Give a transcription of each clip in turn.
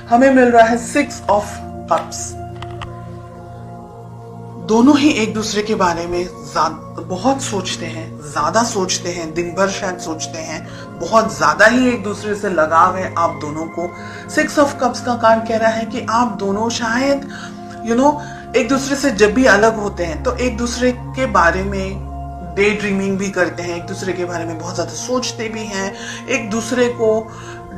हमें मिल रहा है 6 ऑफ कप्स। दोनों ही एक दूसरे के बारे में बहुत सोचते हैं, ज्यादा सोचते हैं, दिन भर शायद सोचते हैं, बहुत ज्यादा ही एक दूसरे से लगाव है आप दोनों को। 6 ऑफ कप्स का कार्ड कह रहा है कि आप दोनों शायद एक दूसरे से जब भी अलग होते हैं तो एक दूसरे के बारे में डे ड्रीमिंग भी करते हैं, एक दूसरे के बारे में बहुत ज्यादा सोचते भी हैं, एक दूसरे को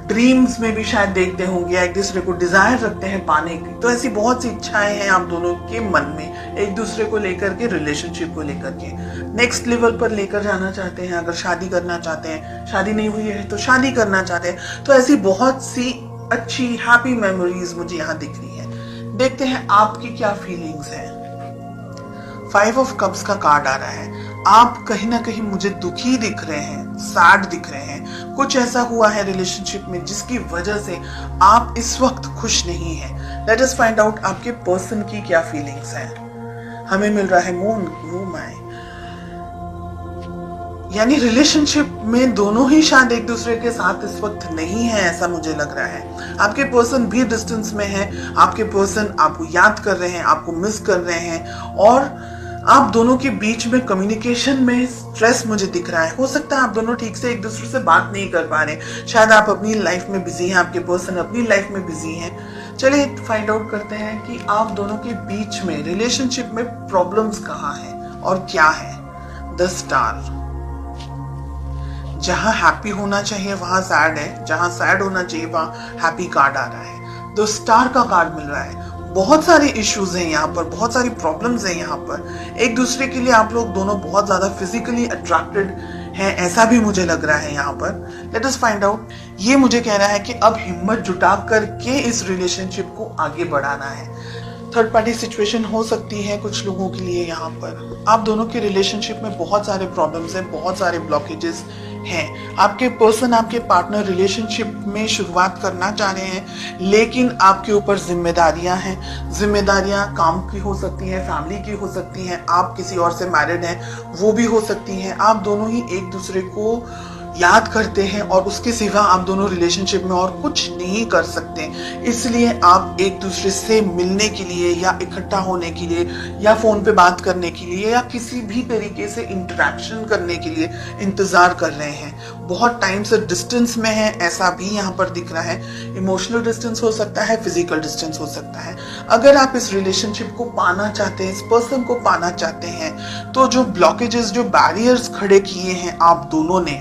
ड्रीम्स में भी शायद देखते होंगे, एक दूसरे को डिजायर रखते हैं पाने की। तो ऐसी बहुत सी इच्छाएं हैं आप दोनों के मन में एक दूसरे को लेकर के, रिलेशनशिप को लेकर के नेक्स्ट लेवल पर लेकर जाना चाहते हैं। अगर शादी करना चाहते हैं, शादी नहीं हुई है तो शादी करना चाहते हैं। तो ऐसी बहुत सी अच्छी हैप्पी मेमोरीज मुझे यहाँ दिख रही है। देखते हैं आपकी क्या फीलिंग्स है। 5 ऑफ कप्स का कार्ड आ रहा है। आप कहीं ना कहीं मुझे दुखी दिख रहे हैं, सैड दिख रहे हैं। कुछ ऐसा हुआ है रिलेशनशिप में जिसकी वजह से आप इस वक्त खुश नहीं हैं। लेट अस फाइंड आउट आपके पर्सन की क्या फीलिंग्स हैं। हमें मिल रहा है मून, यानी रिलेशनशिप में दोनों ही शायद एक दूसरे के साथ इस वक्त नहीं है, ऐसा मुझे लग रहा है। आपके पर्सन भी डिस्टेंस में है, आपके पर्सन आपको याद कर रहे हैं, आपको मिस कर रहे हैं, और आप दोनों के बीच में कम्युनिकेशन में स्ट्रेस मुझे दिख रहा है। हो सकता है आप दोनों ठीक से एक दूसरे से बात नहीं कर पा रहे, शायद आप अपनी लाइफ में बिजी हैं, आपके पर्सन अपनी लाइफ में बिजी हैं। चलिए फाइंड आउट करते हैं कि आप दोनों के बीच में रिलेशनशिप में प्रॉब्लम्स कहाँ हैं और क्या है। द स्टार, जहां हैप्पी होना चाहिए वहां सैड है, जहां सैड होना चाहिए वहां हैप्पी कार्ड आ रहा है। द स्टार का कार्ड मिल रहा है। बहुत सारे इश्यूज हैं यहाँ पर, बहुत सारी प्रॉब्लम्स हैं यहाँ पर। एक दूसरे के लिए आप लोग दोनों बहुत ज्यादा फिजिकली अट्रैक्टेड हैं, ऐसा भी मुझे लग रहा है यहाँ पर। Let us find out. ये मुझे कह रहा है कि अब हिम्मत जुटा करके इस रिलेशनशिप को आगे बढ़ाना है। थर्ड पार्टी सिचुएशन हो सकती है कुछ लोगों के लिए यहाँ पर। आप दोनों के रिलेशनशिप में बहुत सारे प्रॉब्लम्स हैं, बहुत सारे ब्लॉकेजेस हैं। आपके पर्सन, आपके पार्टनर रिलेशनशिप में शुरुआत करना चाह रहे हैं, लेकिन आपके ऊपर जिम्मेदारियां हैं। जिम्मेदारियां काम की हो सकती हैं, फैमिली की हो सकती हैं, आप किसी और से मैरिड हैं वो भी हो सकती हैं। आप दोनों ही एक दूसरे को याद करते हैं और उसके सिवा आप दोनों रिलेशनशिप में और कुछ नहीं कर सकते। इसलिए आप एक दूसरे से मिलने के लिए या इकट्ठा होने के लिए या फोन पे बात करने के लिए या किसी भी तरीके से इंटरेक्शन करने के लिए इंतजार कर रहे हैं। बहुत टाइम से डिस्टेंस में है, ऐसा भी यहाँ पर दिख रहा है। इमोशनल डिस्टेंस हो सकता है, फिजिकल डिस्टेंस हो सकता है। अगर आप इस रिलेशनशिप को पाना चाहते हैं, इस पर्सन को पाना चाहते हैं, तो जो ब्लॉकेजेस, जो बैरियर्स खड़े किए हैं आप दोनों ने,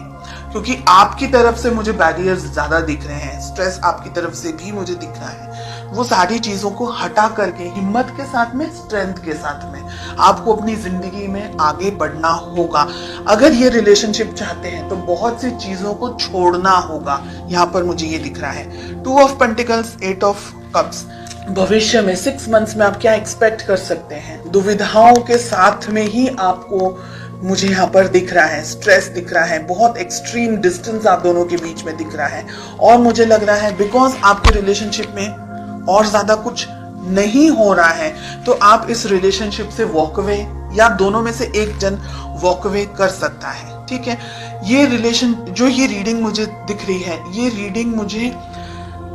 क्योंकि आपकी तरफ से मुझे बैरियर्स ज्यादा दिख रहे हैं, स्ट्रेस आपकी तरफ से भी मुझे दिख रहा है, वो सारी चीजों को हटा करके हिम्मत के साथ में, स्ट्रेंथ के साथ में आपको अपनी जिंदगी में आगे बढ़ना होगा। अगर ये रिलेशनशिप चाहते हैं तो बहुत सी चीजों को छोड़ना होगा, यहाँ पर मुझे ये दिख रहा है। 2 ऑफ पेंटिकल्स, 8 ऑफ कप्स। भविष्य में 6 मंथ्स में आप क्या एक्सपेक्ट कर सकते हैं? दुविधाओं के साथ में ही आपको मुझे यहाँ पर दिख रहा है, स्ट्रेस दिख रहा है, बहुत एक्सट्रीम डिस्टेंस आप दोनों के बीच में दिख रहा है। और मुझे लग रहा है बिकॉज आपके रिलेशनशिप में और ज्यादा कुछ नहीं हो रहा है, तो आप इस रिलेशनशिप से वॉकअवे, या दोनों में से एक जन वॉकअवे कर सकता है। ठीक है, ये रिलेशन, जो ये रीडिंग मुझे दिख रही है, ये रीडिंग मुझे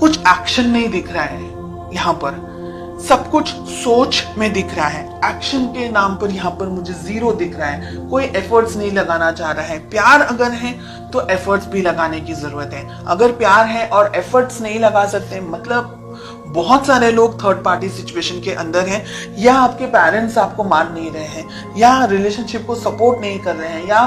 कुछ एक्शन नहीं दिख रहा है। यहाँ पर सब कुछ सोच में दिख रहा है, एक्शन के नाम पर यहाँ पर मुझे 0 दिख रहा है। कोई एफर्ट्स नहीं लगाना चाह रहा है। प्यार अगर है तो एफर्ट्स भी लगाने की जरूरत है। अगर प्यार है और एफर्ट्स नहीं लगा सकते, मतलब बहुत सारे लोग थर्ड पार्टी सिचुएशन के अंदर हैं, या आपके पेरेंट्स आपको मान नहीं रहे हैं, या रिलेशनशिप को सपोर्ट नहीं कर रहे हैं, या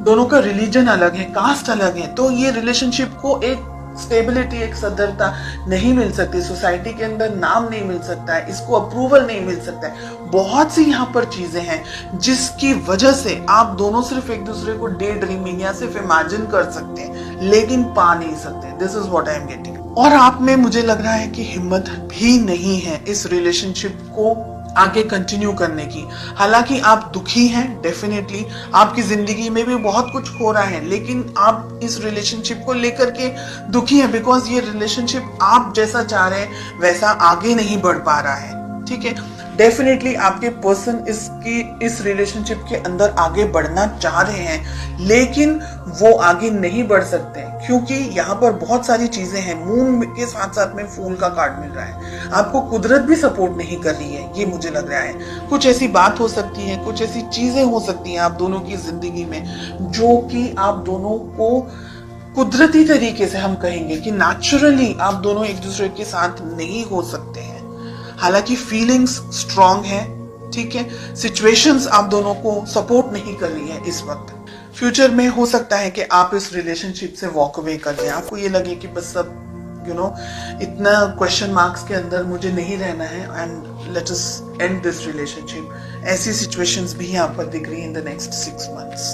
दोनों का रिलीजन अलग है, कास्ट अलग है, तो ये रिलेशनशिप को एक स्टेबिलिटी, एक सदरता नहीं मिल सकती। सोसाइटी के अंदर नाम नहीं मिल सकता है, इसको अप्रूवल नहीं मिल सकता है। बहुत सी यहाँ पर चीजें हैं जिसकी वजह से आप दोनों सिर्फ एक दूसरे को डे ड्रीमिंग या सिर्फ इमेजिन कर सकते हैं, लेकिन पा नहीं सकते। This is what I am getting. और आप में मुझे लग रहा है कि हिम्मत भी नहीं है इस रिलेशनशिप को आगे कंटिन्यू करने की। हालांकि आप दुखी हैं, डेफिनेटली आपकी जिंदगी में भी बहुत कुछ हो रहा है, लेकिन आप इस रिलेशनशिप को लेकर के दुखी हैं बिकॉज ये रिलेशनशिप आप जैसा चाह रहे हैं वैसा आगे नहीं बढ़ पा रहा है। ठीक है, डेफिनेटली आपके पर्सन इस रिलेशनशिप के अंदर आगे बढ़ना चाह रहे हैं, लेकिन वो आगे नहीं बढ़ सकते क्योंकि यहाँ पर बहुत सारी चीजें हैं। मून के साथ साथ में फूल का कार्ड मिल रहा है। आपको कुदरत भी सपोर्ट नहीं कर रही है, ये मुझे लग रहा है। कुछ ऐसी बात हो सकती है, कुछ ऐसी चीजें हो सकती हैं आप दोनों की जिंदगी में जो कि आप दोनों को कुदरती तरीके से, हम कहेंगे कि नेचुरली आप दोनों एक दूसरे के साथ नहीं हो सकते हैं। हालांकि फीलिंग्स स्ट्रांग है, ठीक है, सिचुएशंस आप दोनों को सपोर्ट नहीं कर रही है इस वक्त। फ्यूचर में हो सकता है कि आप इस रिलेशनशिप से वॉक अवे कर दें, आपको ये लगे कि बस सब इतना क्वेश्चन मार्क्स के अंदर मुझे नहीं रहना है and let us and this relationship. ऐसी सिचुएशंस भी यहाँ पर दिख रही है इन द नेक्स्ट 6 months।